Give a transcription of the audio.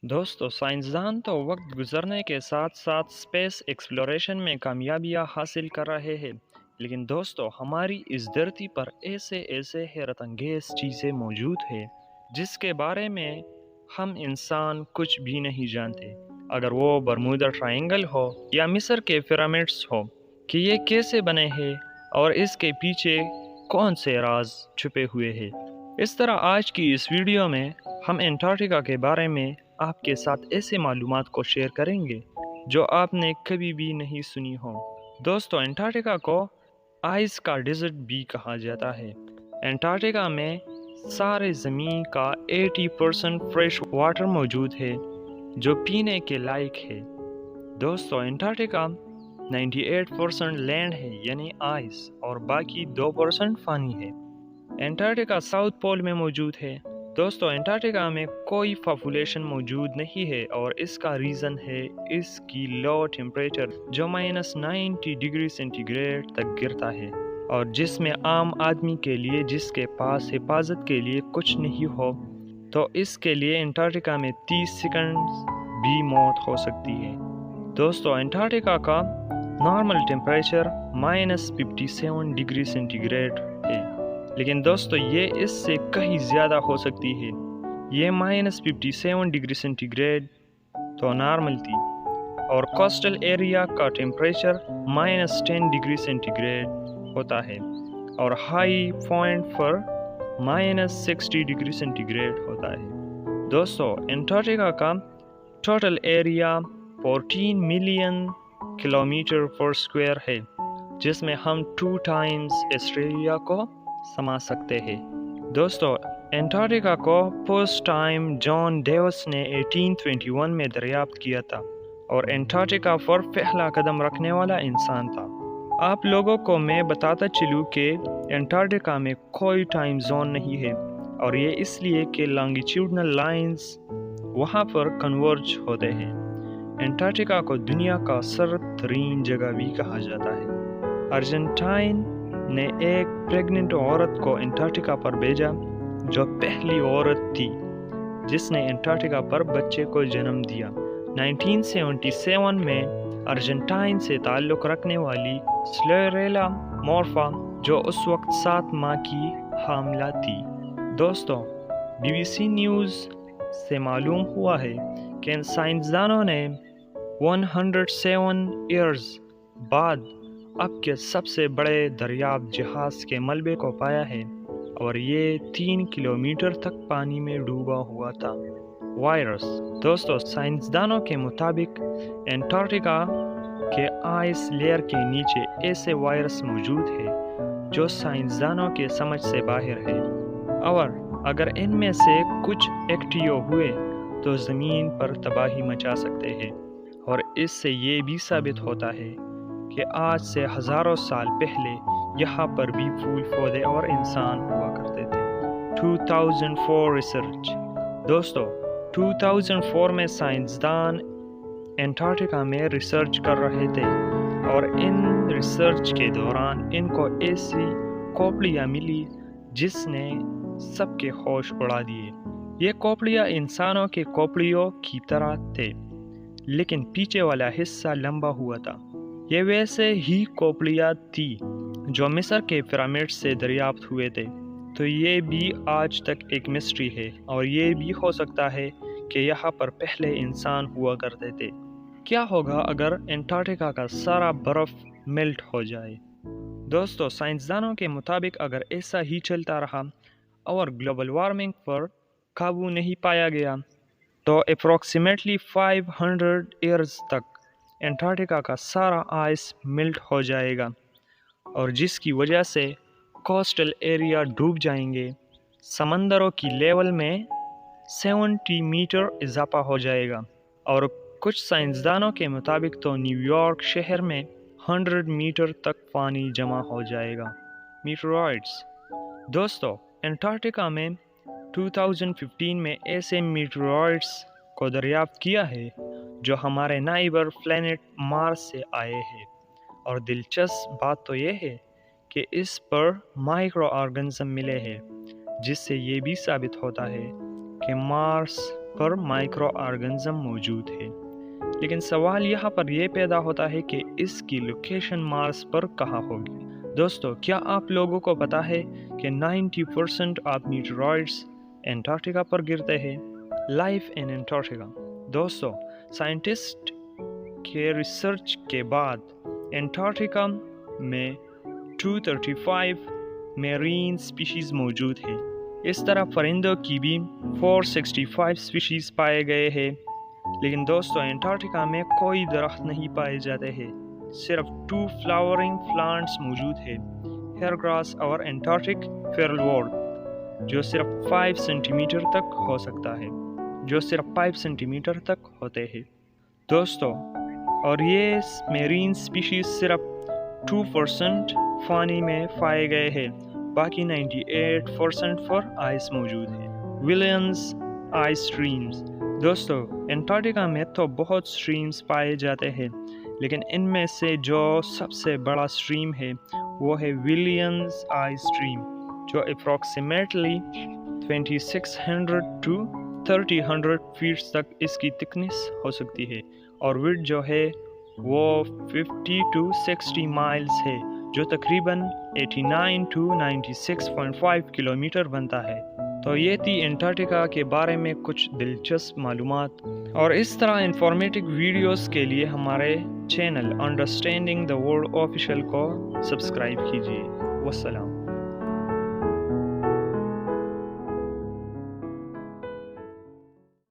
दोस्तों साइंसदान तो वक्त गुजरने के साथ साथ स्पेस एक्सप्लोरेशन में कामयाबियां हासिल कर रहे हैं। लेकिन दोस्तों हमारी इस धरती पर ऐसे ऐसे हैरत अंगेज चीज़ें मौजूद हैं जिसके बारे में हम इंसान कुछ भी नहीं जानते। अगर वो बरमूडा ट्रायंगल हो या मिस्र के पिरामिड्स हो कि ये कैसे बने हैं और इसके पीछे कौन से राज छुपे हुए हैं। इस तरह आज की इस वीडियो में हम एंटार्क्टिका के बारे में आपके साथ ऐसे मालूमात को शेयर करेंगे जो आपने कभी भी नहीं सुनी हो। दोस्तों एंटार्क्टिका को आइस का डेजर्ट भी कहा जाता है। एंटार्क्टिका में सारे ज़मीन का 80% फ्रेश वाटर मौजूद है जो पीने के लायक है। दोस्तों एंटार्क्टिका 98% लैंड है यानी आइस और बाकी 2% पानी है। एंटार्क्टिका साउथ पोल में मौजूद है। दोस्तों एंटार्क्टिका में कोई पॉपुलेशन मौजूद नहीं है और इसका रीज़न है इसकी लो टेम्परेचर जो -90 डिग्री सेंटीग्रेड तक गिरता है और जिसमें आम आदमी के लिए जिसके पास हिफाजत के लिए कुछ नहीं हो तो इसके लिए एंटार्क्टिका में 30 सेकंड भी मौत हो सकती है। दोस्तों एंटार्क्टिका का नॉर्मल टेम्परेचर -57 डिग्री सेंटीग्रेड है, लेकिन दोस्तों ये इससे कहीं ज़्यादा हो सकती है। ये -57 डिग्री सेंटीग्रेड तो नॉर्मल थी और कोस्टल एरिया का टेम्परेचर -10 डिग्री सेंटीग्रेड होता है और हाई पॉइंट पर -60 डिग्री सेंटीग्रेड होता है। दोस्तों एंटार्क्टिका का टोटल एरिया 14 मिलियन किलोमीटर पर स्क्वायर है जिसमें हम 2 टाइम्स ऑस्ट्रेलिया को समा सकते हैं। दोस्तों एंटार्क्टिका को फर्स्ट टाइम जॉन डेविस ने 1821 में दरियाफ्त किया था और एंटार्क्टिका पर पहला कदम रखने वाला इंसान था। आप लोगों को मैं बताता चलूँ कि एंटार्क्टिका में कोई टाइम जोन नहीं है और ये इसलिए कि लॉन्गिट्यूडनल लाइंस वहाँ पर कन्वर्ज होते हैं। एंटार्क्टिका को दुनिया का सर्द तरीन जगह भी कहा जाता है। अर्जेंटाइन ने एक प्रेग्नेंट औरत को एंटार्क्टिका पर भेजा जो पहली औरत थी जिसने एंटार्क्टिका पर बच्चे को जन्म दिया। 1977 में अर्जेंटाइन से ताल्लुक़ रखने वाली स्लेरेला मोर्फा जो उस वक्त 7 माह की हामिला थी। दोस्तों BBC न्यूज़ से मालूम हुआ है कि साइंसदानों ने 107 ईयर्स बाद अब के सबसे बड़े दरियाफ्त जहाज़ के मलबे को पाया है और ये 3 किलोमीटर तक पानी में डूबा हुआ था। वायरस दोस्तों साइंसदानों के मुताबिक एंटार्क्टिका के आइस लेयर के नीचे ऐसे वायरस मौजूद है जो साइंसदानों के समझ से बाहर है और अगर इनमें से कुछ एक्टिव हुए तो ज़मीन पर तबाही मचा सकते हैं और इससे ये भी साबित होता है कि आज से हज़ारों साल पहले यहाँ पर भी फूल पौधे और इंसान हुआ करते थे। 2004 रिसर्च दोस्तों 2004 में साइंसदान एंटार्क्टिका में रिसर्च कर रहे थे और इन रिसर्च के दौरान इनको ऐसी खोपड़ियाँ मिली जिसने सबके होश उड़ा दिए। ये खोपड़ियाँ इंसानों के खोपड़ियों की तरह थे लेकिन पीछे वाला हिस्सा लंबा हुआ था। ये वैसे ही खोपड़ियाँ थी जो मिस्र के पिरामिड से दरियाफ्त हुए थे। तो ये भी आज तक एक मिस्ट्री है और ये भी हो सकता है कि यहाँ पर पहले इंसान हुआ करते थे। क्या होगा अगर एंटार्क्टिका का सारा बर्फ़ मेल्ट हो जाए? दोस्तों साइंसदानों के मुताबिक अगर ऐसा ही चलता रहा और ग्लोबल वार्मिंग पर काबू नहीं पाया गया तो अप्रॉक्सीमेटली 500 ईयर्स तक एंटार्क्टिका का सारा आइस मेल्ट हो जाएगा और जिसकी वजह से कोस्टल एरिया डूब जाएंगे। समंदरों की लेवल में 70 मीटर इजाफा हो जाएगा और कुछ साइंसदानों के मुताबिक तो न्यूयॉर्क शहर में 100 मीटर तक पानी जमा हो जाएगा। मीटरॉइड्स दोस्तों एंटार्क्टिका में 2015 में ऐसे मीटरॉइड्स को दरियाफ्त किया है जो हमारे नाइबर प्लैनेट मार्स से आए हैं और दिलचस्प बात तो यह है कि इस पर माइक्रो ऑर्गेनिज्म मिले हैं जिससे ये भी साबित होता है कि मार्स पर माइक्रो ऑर्गेनिज्म मौजूद है। लेकिन सवाल यहाँ पर यह पैदा होता है कि इसकी लोकेशन मार्स पर कहाँ होगी। दोस्तों, क्या आप लोगों को पता है कि 90% ऑफ मीटरॉइड्स एंटार्क्टिका पर गिरते हैं? Life in Antarctica. दोस्तों, साइंटिस्ट के रिसर्च के बाद एंटार्क्टिका में 235 मेरीन स्पीशीज़ मौजूद है। इस तरह परिंदों की भी 465 स्पीशीज़ पाए गए हैं। लेकिन दोस्तों, एंटार्क्टिका में कोई दरख्त नहीं पाए जाते हैं, सिर्फ 2 फ्लावरिंग प्लांट्स मौजूद है, हेयर ग्रास और एंटार्क्टिक फेरलवुड, जो सिर्फ 5 सेंटीमीटर तक हो सकता है, जो सिर्फ 5 सेंटीमीटर तक होते हैं। दोस्तों, और ये मेरीन स्पीशीज सिर्फ 2% पानी में पाए गए हैं, बाकी 98% पर आइस मौजूद है। Williams ice streams. दोस्तों, एंटार्क्टिका में तो बहुत स्ट्रीम्स पाए जाते हैं, लेकिन इनमें से जो सबसे बड़ा स्ट्रीम है वो है विलियम्स आइस स्ट्रीम, जो अप्रॉक्सीमेटली 2600 to 3000 फीट तक इसकी थिकनेस हो सकती है, और विड्थ जो है वो 50 to 60 माइल्स है, जो तकरीबन 89 to 96.5 किलोमीटर बनता है। तो ये थी एंटार्क्टिका के बारे में कुछ दिलचस्प मालूमात, और इस तरह इंफॉर्मेटिव वीडियोस के लिए हमारे channel understanding the world official को सब्सक्राइब कीजिए। वस्सलाम।